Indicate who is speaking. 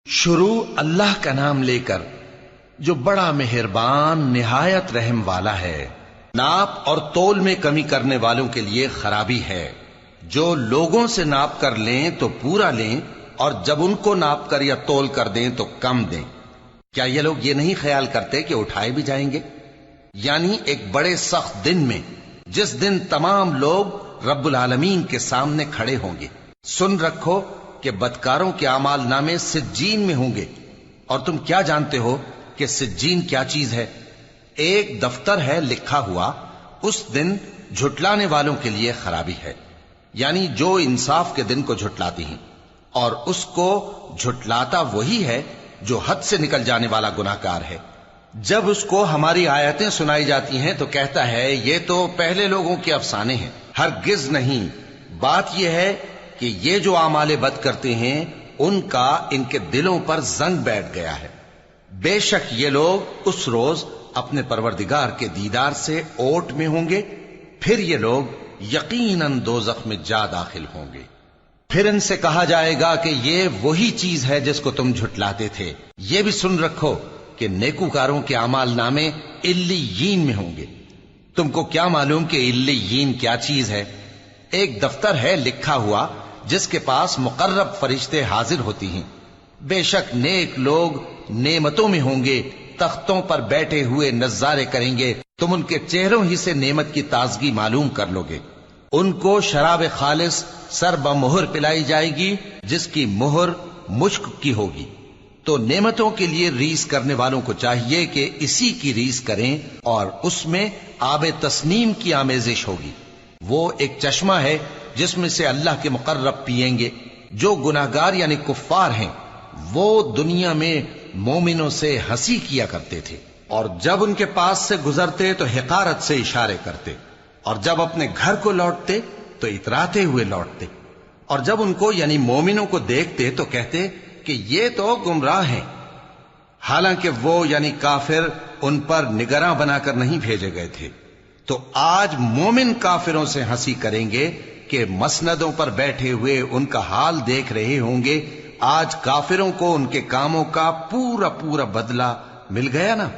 Speaker 1: شروع اللہ کا نام لے کر جو بڑا مہربان نہایت رحم والا ہے۔ ناپ اور تول میں کمی کرنے والوں کے لیے خرابی ہے۔ جو لوگوں سے ناپ کر لیں تو پورا لیں، اور جب ان کو ناپ کر یا تول کر دیں تو کم دیں۔ کیا یہ لوگ یہ نہیں خیال کرتے کہ اٹھائے بھی جائیں گے؟ یعنی ایک بڑے سخت دن میں، جس دن تمام لوگ رب العالمین کے سامنے کھڑے ہوں گے۔ سن رکھو کہ بدکاروں کے اعمال نامے سجین میں ہوں گے، اور تم کیا جانتے ہو کہ سجین کیا چیز ہے؟ ایک دفتر ہے لکھا ہوا، اس دن جھٹلانے والوں کے لیے خرابی ہے، یعنی جو انصاف کے دن کو جھٹلاتی ہیں، اور اس کو جھٹلاتا وہی ہے جو حد سے نکل جانے والا گناہگار ہے۔ جب اس کو ہماری آیتیں سنائی جاتی ہیں تو کہتا ہے یہ تو پہلے لوگوں کے افسانے ہیں۔ ہرگز نہیں، بات یہ ہے کہ یہ جو اعمال بد کرتے ہیں ان کا ان کے دلوں پر زنگ بیٹھ گیا ہے۔ بے شک یہ لوگ اس روز اپنے پروردگار کے دیدار سے اوٹ میں ہوں گے، پھر یہ لوگ یقیناً دوزخ میں جا داخل ہوں گے۔ پھر ان سے کہا جائے گا کہ یہ وہی چیز ہے جس کو تم جھٹلاتے تھے۔ یہ بھی سن رکھو کہ نیکوکاروں کے اعمال نامے علیین میں ہوں گے۔ تم کو کیا معلوم کہ علیین کیا چیز ہے؟ ایک دفتر ہے لکھا ہوا جس کے پاس مقرب فرشتے حاضر ہوتی ہیں۔ بے شک نیک لوگ نعمتوں میں ہوں گے، تختوں پر بیٹھے ہوئے نظارے کریں گے، تم ان کے چہروں ہی سے نعمت کی تازگی معلوم کر لو گے۔ ان کو شراب خالص سر بمہر پلائی جائے گی جس کی مہر مشک کی ہوگی۔ تو نعمتوں کے لیے ریس کرنے والوں کو چاہیے کہ اسی کی ریس کریں، اور اس میں آب تسنیم کی آمیزش ہوگی۔ وہ ایک چشمہ ہے جس میں سے اللہ کے مقرب پیئیں گے۔ جو گناہگار یعنی کفار ہیں وہ دنیا میں مومنوں سے ہنسی کیا کرتے تھے، اور جب ان کے پاس سے گزرتے تو حقارت سے اشارے کرتے، اور جب اپنے گھر کو لوٹتے تو اتراتے ہوئے لوٹتے، اور جب ان کو یعنی مومنوں کو دیکھتے تو کہتے کہ یہ تو گمراہ ہیں، حالانکہ وہ یعنی کافر ان پر نگراں بنا کر نہیں بھیجے گئے تھے۔ تو آج مومن کافروں سے ہنسی کریں گے کہ مسندوں پر بیٹھے ہوئے ان کا حال دیکھ رہے ہوں گے۔ آج کافروں کو ان کے کاموں کا پورا بدلہ مل گیا نا۔